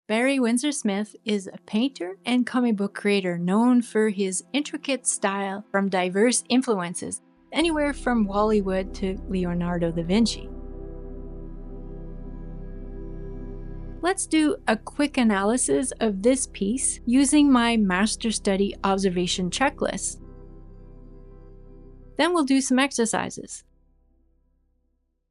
Barry Windsor-Smith is a painter and comic book creator known for his intricate style from diverse influences, anywhere from Hollywood to Leonardo da Vinci. Let's do a quick analysis of this piece using my Master Study Observation Checklist. Then we'll do some exercises.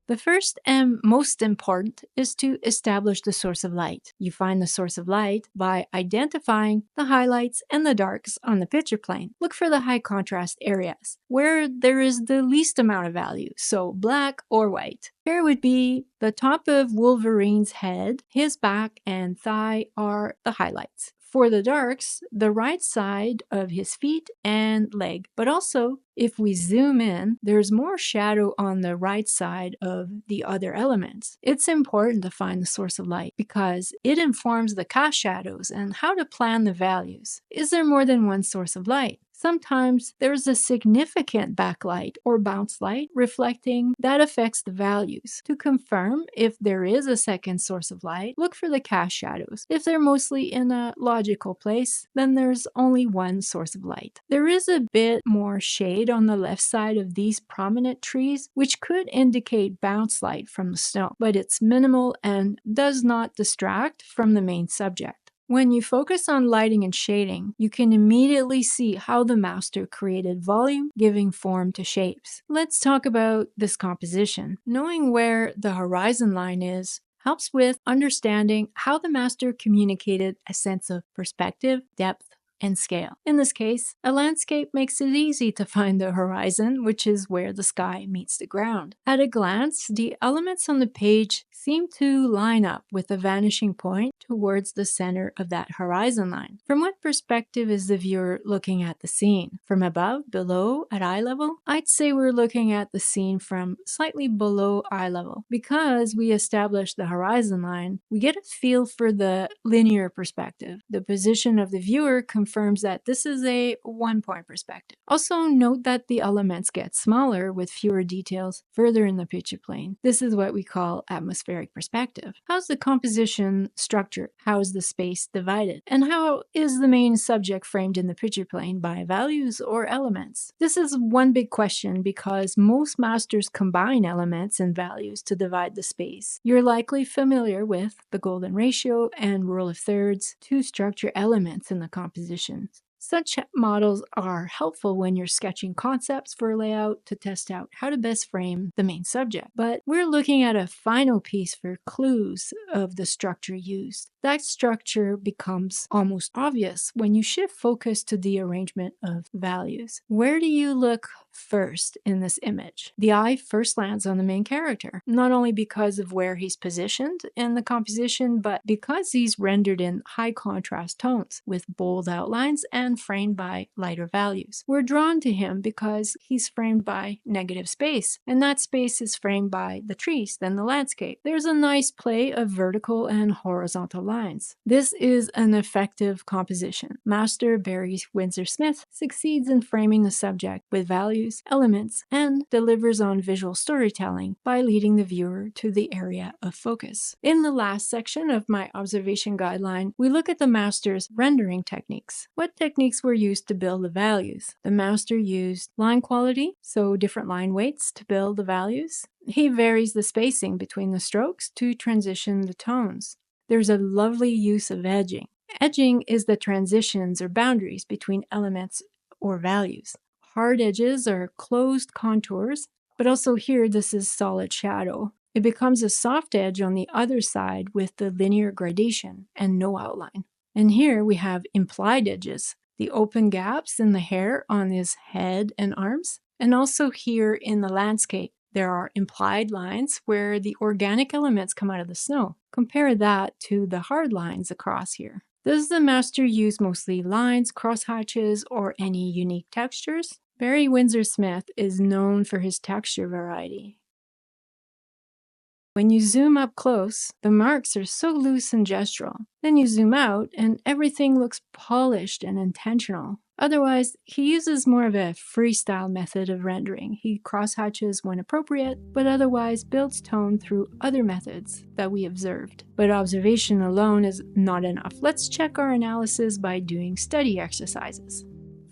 The first and most important is to establish the source of light. You find the source of light by identifying the highlights and the darks on the picture plane. Look for the high contrast areas, where there is the least amount of value, so black or white. Here would be the top of Wolverine's head, his back and thigh are the highlights. For the darks, the right side of his feet and leg. But also, if we zoom in, there's more shadow on the right side of the other elements. It's important to find the source of light because it informs the cast shadows and how to plan the values. Is there more than one source of light? Sometimes there's a significant backlight or bounce light reflecting that affects the values. To confirm if there is a second source of light, look for the cast shadows. If they're mostly in a logical place, then there's only one source of light. There is a bit more shade on the left side of these prominent trees, which could indicate bounce light from the snow, but it's minimal and does not distract from the main subject. When you focus on lighting and shading, you can immediately see how the master created volume, giving form to shapes. Let's talk about this composition. Knowing where the horizon line is helps with understanding how the master communicated a sense of perspective, depth, and scale. In this case, a landscape makes it easy to find the horizon, which is where the sky meets the ground. At a glance, the elements on the page seem to line up with the vanishing point towards the center of that horizon line. From what perspective is the viewer looking at the scene? From above, below, at eye level? I'd say we're looking at the scene from slightly below eye level. Because we established the horizon line, we get a feel for the linear perspective. The position of the viewer confirms that this is a one-point perspective. Also note that the elements get smaller with fewer details further in the picture plane. This is what we call atmospheric perspective. How's the composition structured? How is the space divided? And how is the main subject framed in the picture plane by values or elements? This is one big question because most masters combine elements and values to divide the space. You're likely familiar with the golden ratio and rule of thirds to structure elements in the composition. Such models are helpful when you're sketching concepts for layout to test out how to best frame the main subject. But we're looking at a final piece for clues of the structure used. That structure becomes almost obvious when you shift focus to the arrangement of values. Where do you look first in this image? The eye first lands on the main character, not only because of where he's positioned in the composition, but because he's rendered in high contrast tones with bold outlines and framed by lighter values. We're drawn to him because he's framed by negative space, and that space is framed by the trees, then the landscape. There's a nice play of vertical and horizontal lines. This is an effective composition. Master Barry Windsor-Smith succeeds in framing the subject with values, elements, and delivers on visual storytelling by leading the viewer to the area of focus. In the last section of my observation guideline, we look at the master's rendering techniques. What techniques were used to build the values? The master used line quality, so different line weights to build the values. He varies the spacing between the strokes to transition the tones. There's a lovely use of edging. Edging is the transitions or boundaries between elements or values. Hard edges are closed contours, but also here this is solid shadow. It becomes a soft edge on the other side with the linear gradation and no outline. And here we have implied edges, the open gaps in the hair on his head and arms, and also here in the landscape. There are implied lines where the organic elements come out of the snow. Compare that to the hard lines across here. Does the master use mostly lines, crosshatches, or any unique textures? Barry Windsor-Smith is known for his texture variety. When you zoom up close, the marks are so loose and gestural. Then you zoom out and everything looks polished and intentional. Otherwise, he uses more of a freestyle method of rendering. He crosshatches when appropriate, but otherwise builds tone through other methods that we observed. But observation alone is not enough. Let's check our analysis by doing study exercises.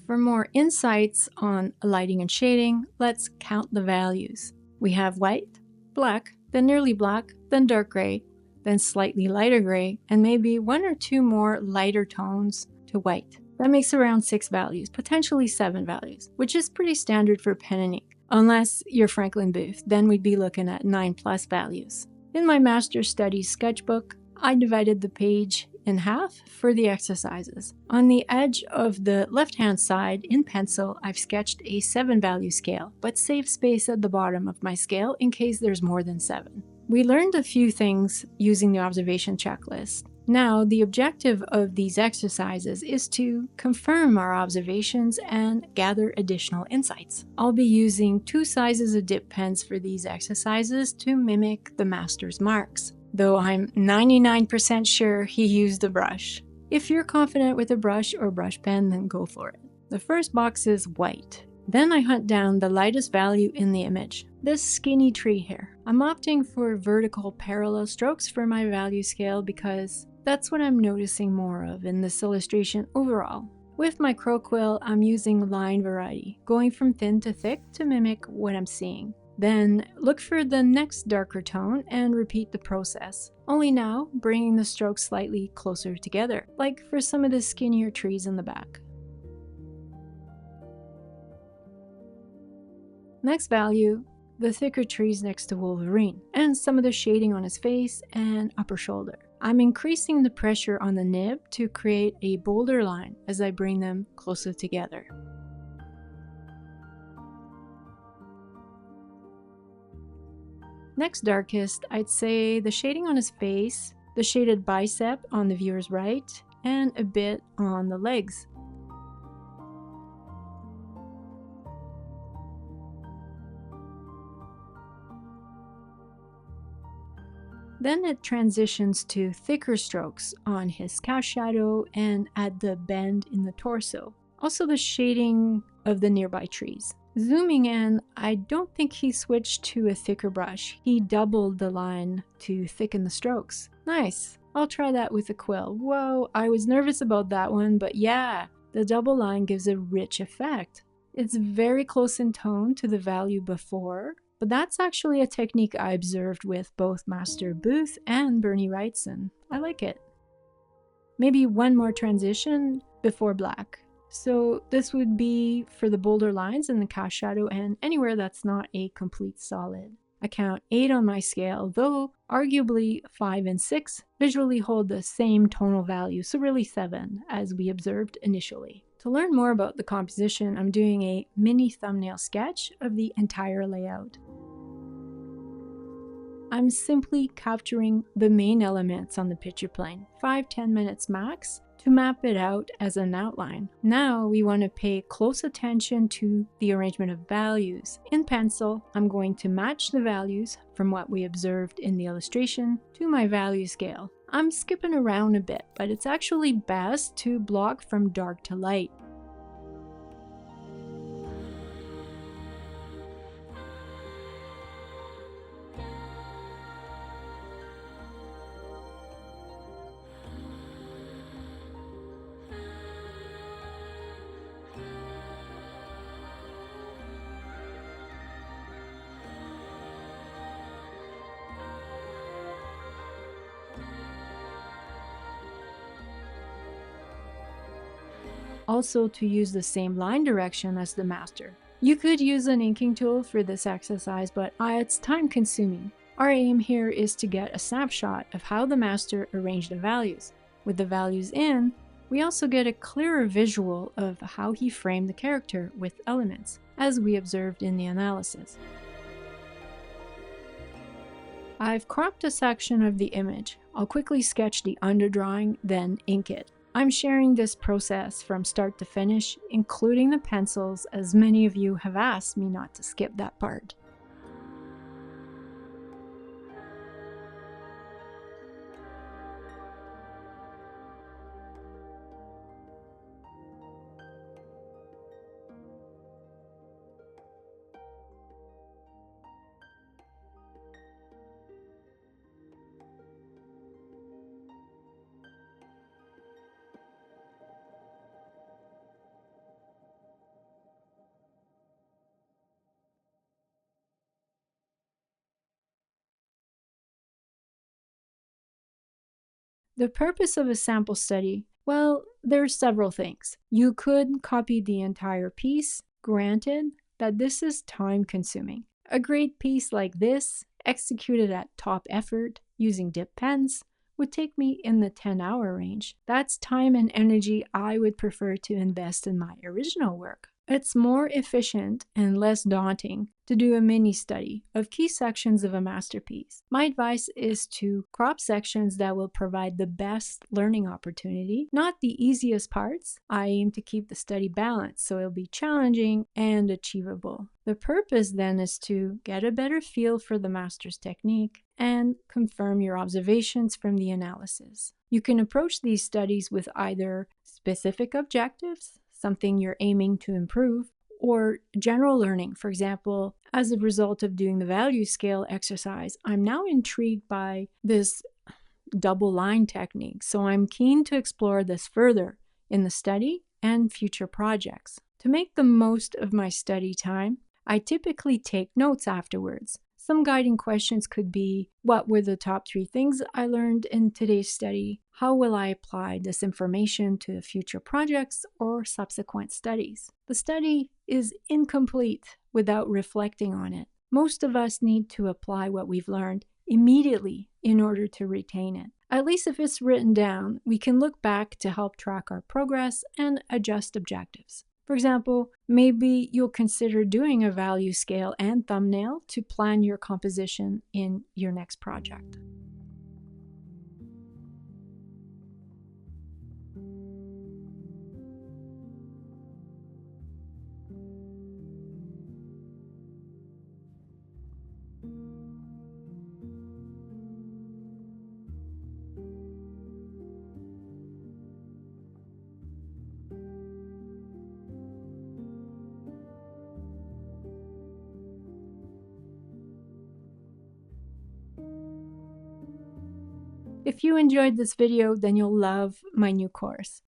For more insights on lighting and shading, let's count the values. We have white, black, then nearly black, then dark gray, then slightly lighter gray, and maybe one or two more lighter tones to white. That makes around 6 values, potentially 7 values, which is pretty standard for pen and ink. Unless you're Franklin Booth, then we'd be looking at 9+ values. In my Master Studies sketchbook, I divided the page in half for the exercises. On the edge of the left-hand side in pencil, I've sketched a 7-value scale, but save space at the bottom of my scale in case there's more than 7. We learned a few things using the observation checklist. Now, the objective of these exercises is to confirm our observations and gather additional insights. I'll be using 2 sizes of dip pens for these exercises to mimic the master's marks, though I'm 99% sure he used a brush. If you're confident with a brush or brush pen, then go for it. The first box is white. Then I hunt down the lightest value in the image, this skinny tree here. I'm opting for vertical parallel strokes for my value scale because that's what I'm noticing more of in this illustration overall. With my crow quill, I'm using line variety, going from thin to thick to mimic what I'm seeing. Then look for the next darker tone and repeat the process, only now bringing the strokes slightly closer together, like for some of the skinnier trees in the back. Next value, the thicker trees next to Wolverine, and some of the shading on his face and upper shoulder. I'm increasing the pressure on the nib to create a bolder line as I bring them closer together. Next darkest, I'd say the shading on his face, the shaded bicep on the viewer's right, and a bit on the legs. Then it transitions to thicker strokes on his cast shadow and at the bend in the torso. Also the shading of the nearby trees. Zooming in, I don't think he switched to a thicker brush. He doubled the line to thicken the strokes. Nice. I'll try that with a quill. Whoa, I was nervous about that one, but yeah, the double line gives a rich effect. It's very close in tone to the value before, but that's actually a technique I observed with both Master Booth and Bernie Wrightson. I like it. Maybe one more transition before black. So this would be for the bolder lines in the cast shadow and anywhere that's not a complete solid. I count 8 on my scale, though arguably 5 and 6 visually hold the same tonal value, so really 7, as we observed initially. To learn more about the composition, I'm doing a mini thumbnail sketch of the entire layout. I'm simply capturing the main elements on the picture plane, 5-10 minutes max, to map it out as an outline. Now we want to pay close attention to the arrangement of values. In pencil, I'm going to match the values from what we observed in the illustration to my value scale. I'm skipping around a bit, but it's actually best to block from dark to light. Also to use the same line direction as the master. You could use an inking tool for this exercise, but it's time consuming. Our aim here is to get a snapshot of how the master arranged the values. With the values in, we also get a clearer visual of how he framed the character with elements, as we observed in the analysis. I've cropped a section of the image. I'll quickly sketch the underdrawing, then ink it. I'm sharing this process from start to finish, including the pencils, as many of you have asked me not to skip that part. The purpose of a sample study, well, there are several things. You could copy the entire piece, granted that this is time-consuming. A great piece like this, executed at top effort using dip pens, would take me in the 10-hour range. That's time and energy I would prefer to invest in my original work. It's more efficient and less daunting to do a mini study of key sections of a masterpiece. My advice is to crop sections that will provide the best learning opportunity, not the easiest parts. I aim to keep the study balanced so it'll be challenging and achievable. The purpose then is to get a better feel for the master's technique and confirm your observations from the analysis. You can approach these studies with either specific objectives, something you're aiming to improve, or general learning. For example, as a result of doing the value scale exercise, I'm now intrigued by this double line technique, so I'm keen to explore this further in the study and future projects. To make the most of my study time, I typically take notes afterwards. Some guiding questions could be, what were the top 3 things I learned in today's study? How will I apply this information to future projects or subsequent studies? The study is incomplete without reflecting on it. Most of us need to apply what we've learned immediately in order to retain it. At least if it's written down, we can look back to help track our progress and adjust objectives. For example, maybe you'll consider doing a value scale and thumbnail to plan your composition in your next project. If you enjoyed this video, then you'll love my new course.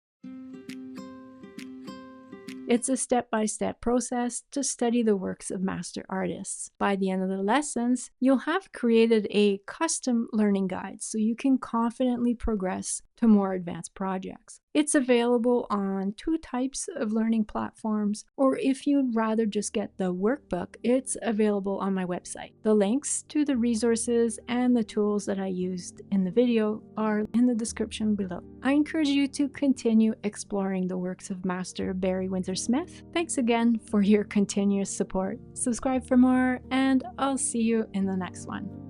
It's a step-by-step process to study the works of master artists. By the end of the lessons, you'll have created a custom learning guide so you can confidently progress to more advanced projects. It's available on 2 types of learning platforms, or if you'd rather just get the workbook, it's available on my website. The links to the resources and the tools that I used in the video are in the description below. I encourage you to continue exploring the works of Master Barry Windsor-Smith. Thanks again for your continuous support. Subscribe for more, and I'll see you in the next one.